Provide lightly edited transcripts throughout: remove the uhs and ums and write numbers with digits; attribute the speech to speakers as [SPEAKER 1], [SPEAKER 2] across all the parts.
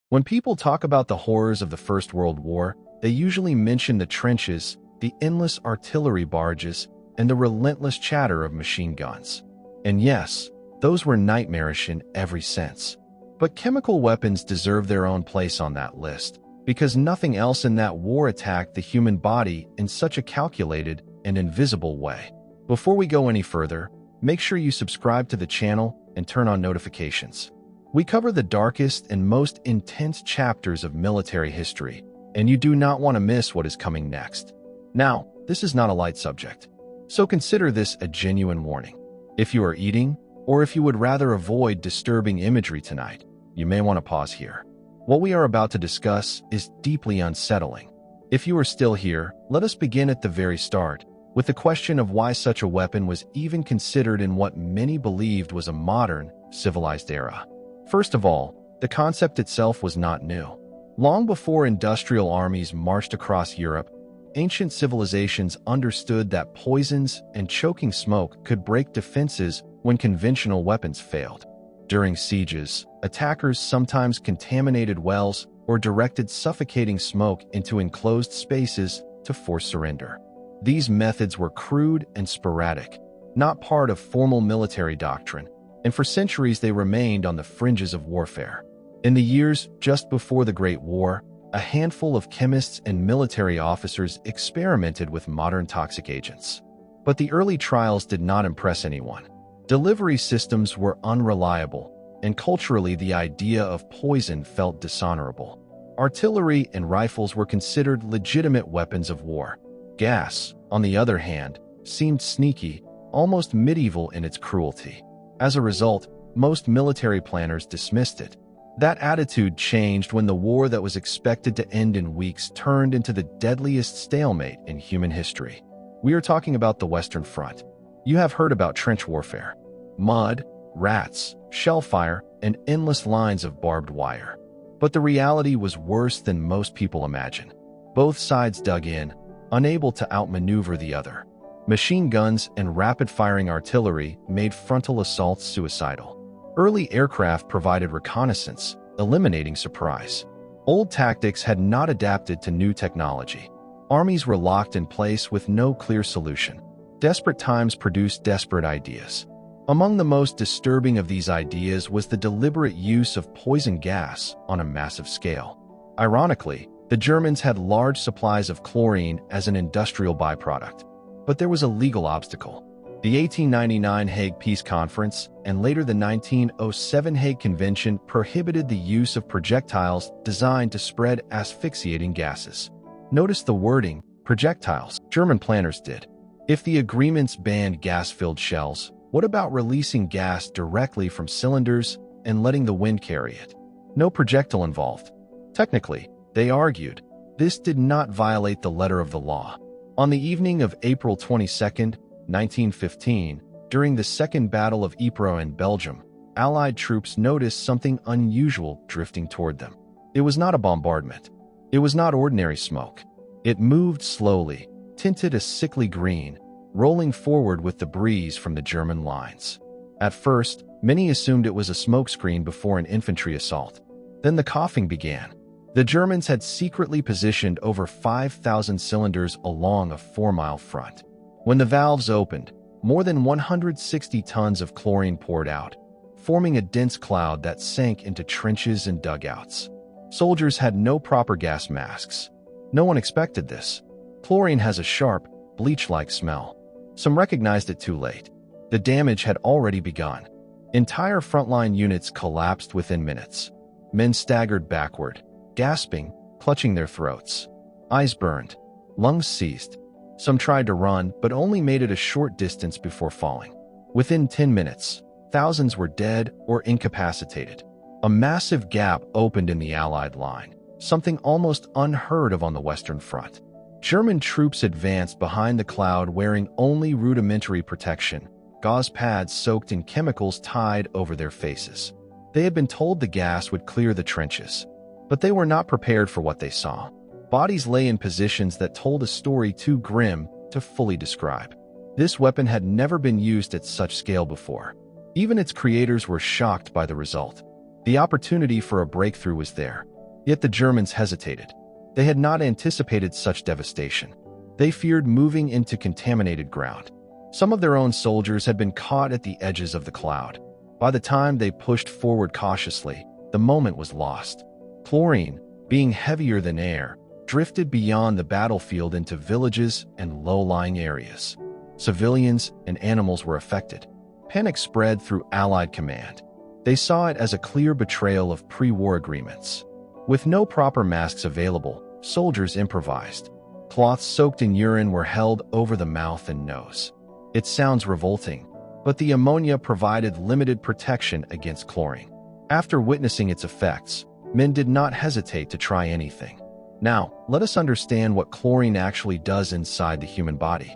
[SPEAKER 1] When people talk about the horrors of the First World War, they usually mention the trenches, the endless artillery barrages, and the relentless chatter of machine guns. And yes, those were nightmarish in every sense. But chemical weapons deserve their own place on that list, because nothing else in that war attacked the human body in such a calculated and invisible way. Before we go any further, make sure you subscribe to the channel and turn on notifications. We cover the darkest and most intense chapters of military history, and you do not want to miss what is coming next. Now, this is not a light subject, so consider this a genuine warning. If you are eating, or if you would rather avoid disturbing imagery tonight, you may want to pause here. What we are about to discuss is deeply unsettling. If you are still here, let us begin at the very start, with the question of why such a weapon was even considered in what many believed was a modern, civilized era. First of all, the concept itself was not new. Long before industrial armies marched across Europe, ancient civilizations understood that poisons and choking smoke could break defenses when conventional weapons failed. During sieges, attackers sometimes contaminated wells or directed suffocating smoke into enclosed spaces to force surrender. These methods were crude and sporadic, not part of formal military doctrine, and for centuries they remained on the fringes of warfare. In the years just before the Great War, a handful of chemists and military officers experimented with modern toxic agents. But the early trials did not impress anyone. Delivery systems were unreliable, and culturally the idea of poison felt dishonorable. Artillery and rifles were considered legitimate weapons of war. Gas, on the other hand, seemed sneaky, almost medieval in its cruelty. As a result, most military planners dismissed it. That attitude changed when the war that was expected to end in weeks turned into the deadliest stalemate in human history. We are talking about the Western Front. You have heard about trench warfare. Mud, rats, shellfire, and endless lines of barbed wire. But the reality was worse than most people imagine. Both sides dug in, unable to outmaneuver the other. Machine guns and rapid-firing artillery made frontal assaults suicidal. Early aircraft provided reconnaissance, eliminating surprise. Old tactics had not adapted to new technology. Armies were locked in place with no clear solution. Desperate times produced desperate ideas. Among the most disturbing of these ideas was the deliberate use of poison gas on a massive scale. Ironically, the Germans had large supplies of chlorine as an industrial byproduct. But there was a legal obstacle. The 1899 Hague Peace Conference and later the 1907 Hague Convention prohibited the use of projectiles designed to spread asphyxiating gases. Notice the wording, projectiles. German planners did. If the agreements banned gas-filled shells, what about releasing gas directly from cylinders and letting the wind carry it? No projectile involved. Technically, they argued, this did not violate the letter of the law. On the evening of April 22, 1915, during the Second Battle of Ypres in Belgium, Allied troops noticed something unusual drifting toward them. It was not a bombardment. It was not ordinary smoke. It moved slowly, tinted a sickly green, rolling forward with the breeze from the German lines. At first, many assumed it was a smokescreen before an infantry assault. Then the coughing began. The Germans had secretly positioned over 5,000 cylinders along a 4-mile front. When the valves opened, more than 160 tons of chlorine poured out, forming a dense cloud that sank into trenches and dugouts. Soldiers had no proper gas masks. No one expected this. Chlorine has a sharp, bleach-like smell. Some recognized it too late. The damage had already begun. Entire frontline units collapsed within minutes. Men staggered backward, gasping, clutching their throats. Eyes burned. Lungs seized. Some tried to run, but only made it a short distance before falling. Within 10 minutes, thousands were dead or incapacitated. A massive gap opened in the Allied line, something almost unheard of on the Western Front. German troops advanced behind the cloud wearing only rudimentary protection, gauze pads soaked in chemicals tied over their faces. They had been told the gas would clear the trenches, but they were not prepared for what they saw. Bodies lay in positions that told a story too grim to fully describe. This weapon had never been used at such scale before. Even its creators were shocked by the result. The opportunity for a breakthrough was there. Yet the Germans hesitated. They had not anticipated such devastation. They feared moving into contaminated ground. Some of their own soldiers had been caught at the edges of the cloud. By the time they pushed forward cautiously, the moment was lost. Chlorine, being heavier than air, drifted beyond the battlefield into villages and low-lying areas. Civilians and animals were affected. Panic spread through Allied command. They saw it as a clear betrayal of pre-war agreements. With no proper masks available, soldiers improvised. Cloths soaked in urine were held over the mouth and nose. It sounds revolting, but the ammonia provided limited protection against chlorine. After witnessing its effects, men did not hesitate to try anything. Now, let us understand what chlorine actually does inside the human body.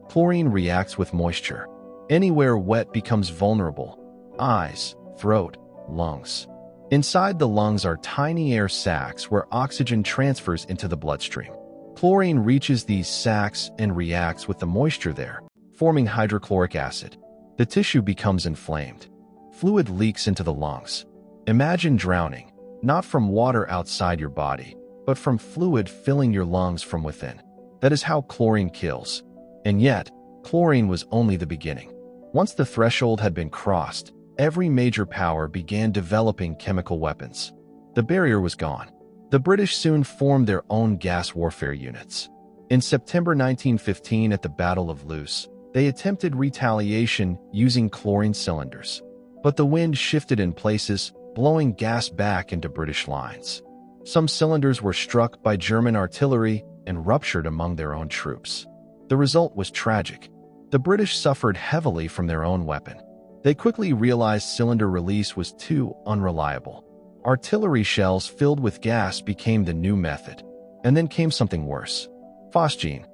[SPEAKER 1] Chlorine reacts with moisture. Anywhere wet becomes vulnerable. Eyes, throat, lungs. Inside the lungs are tiny air sacs where oxygen transfers into the bloodstream. Chlorine reaches these sacs and reacts with the moisture there, forming hydrochloric acid. The tissue becomes inflamed. Fluid leaks into the lungs. Imagine drowning, not from water outside your body, but from fluid filling your lungs from within. That is how chlorine kills. And yet, chlorine was only the beginning. Once the threshold had been crossed, every major power began developing chemical weapons. The barrier was gone. The British soon formed their own gas warfare units. In September 1915 at the Battle of Ypres, they attempted retaliation using chlorine cylinders. But the wind shifted in places, blowing gas back into British lines. Some cylinders were struck by German artillery and ruptured among their own troops. The result was tragic. The British suffered heavily from their own weapon. They quickly realized cylinder release was too unreliable. Artillery shells filled with gas became the new method. And then came something worse. Phosgene.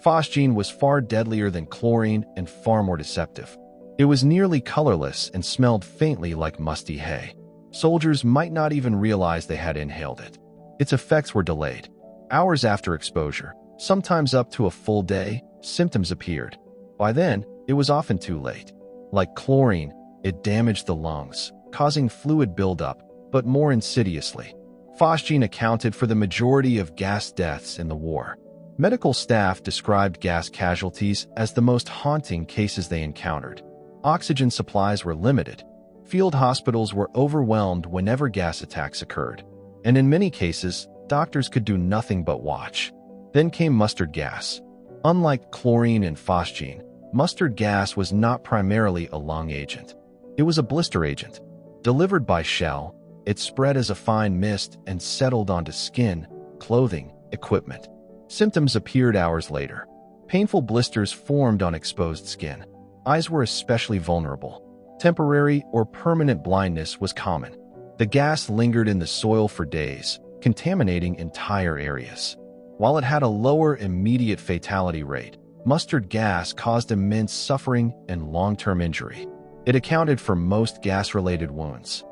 [SPEAKER 1] Phosgene was far deadlier than chlorine and far more deceptive. It was nearly colorless and smelled faintly like musty hay. Soldiers might not even realize they had inhaled it. Its effects were delayed. Hours after exposure, sometimes up to a full day, symptoms appeared. By then, it was often too late. Like chlorine, it damaged the lungs, causing fluid buildup, but more insidiously. Phosgene accounted for the majority of gas deaths in the war. Medical staff described gas casualties as the most haunting cases they encountered. Oxygen supplies were limited. Field hospitals were overwhelmed whenever gas attacks occurred. And in many cases, doctors could do nothing but watch. Then came mustard gas. Unlike chlorine and phosgene, mustard gas was not primarily a lung agent. It was a blister agent. Delivered by shell, it spread as a fine mist and settled onto skin, clothing, equipment. Symptoms appeared hours later. Painful blisters formed on exposed skin. Eyes were especially vulnerable. Temporary or permanent blindness was common. The gas lingered in the soil for days, contaminating entire areas. While it had a lower immediate fatality rate, mustard gas caused immense suffering and long-term injury. It accounted for most gas-related wounds.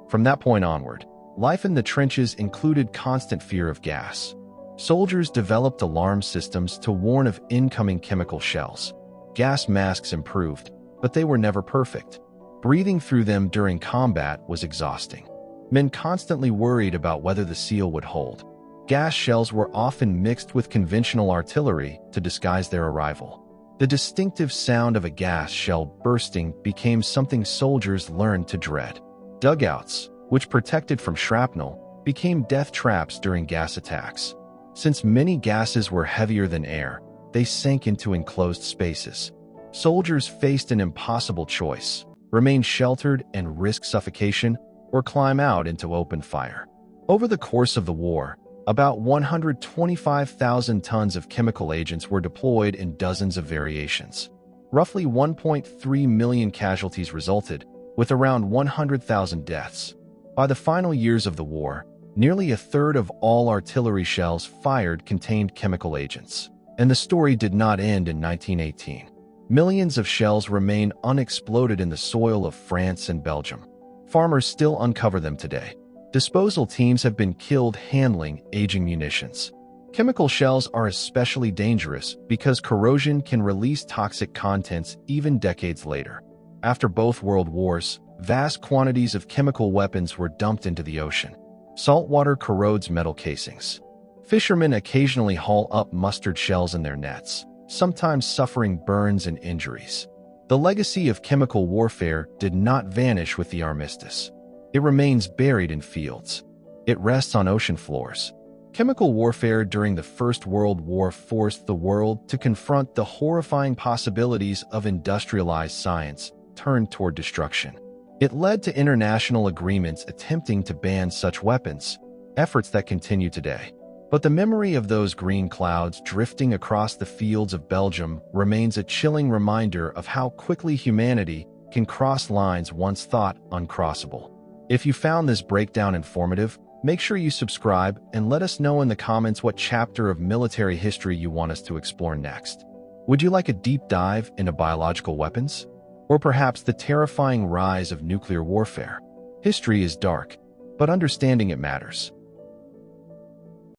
[SPEAKER 1] From that point onward, life in the trenches included constant fear of gas. Soldiers developed alarm systems to warn of incoming chemical shells. Gas masks improved, but they were never perfect. Breathing through them during combat was exhausting. Men constantly worried about whether the seal would hold. Gas shells were often mixed with conventional artillery to disguise their arrival. The distinctive sound of a gas shell bursting became something soldiers learned to dread. Dugouts, which protected from shrapnel, became death traps during gas attacks. Since many gases were heavier than air, they sank into enclosed spaces. Soldiers faced an impossible choice: remain sheltered and risk suffocation, or climb out into open fire. Over the course of the war, about 125,000 tons of chemical agents were deployed in dozens of variations. Roughly 1.3 million casualties resulted, with around 100,000 deaths. By the final years of the war, nearly a third of all artillery shells fired contained chemical agents. And the story did not end in 1918. Millions of shells remain unexploded in the soil of France and Belgium. Farmers still uncover them today. Disposal teams have been killed handling aging munitions. Chemical shells are especially dangerous because corrosion can release toxic contents even decades later. After both world wars, vast quantities of chemical weapons were dumped into the ocean. Saltwater corrodes metal casings. Fishermen occasionally haul up mustard shells in their nets, sometimes suffering burns and injuries. The legacy of chemical warfare did not vanish with the armistice. It remains buried in fields. It rests on ocean floors. Chemical warfare during the First World War forced the world to confront the horrifying possibilities of industrialized science turned toward destruction. It led to international agreements attempting to ban such weapons, efforts that continue today. But the memory of those green clouds drifting across the fields of Belgium remains a chilling reminder of how quickly humanity can cross lines once thought uncrossable. If you found this breakdown informative, make sure you subscribe and let us know in the comments what chapter of military history you want us to explore next. Would you like a deep dive into biological weapons? Or perhaps the terrifying rise of nuclear warfare? History is dark, but understanding it matters.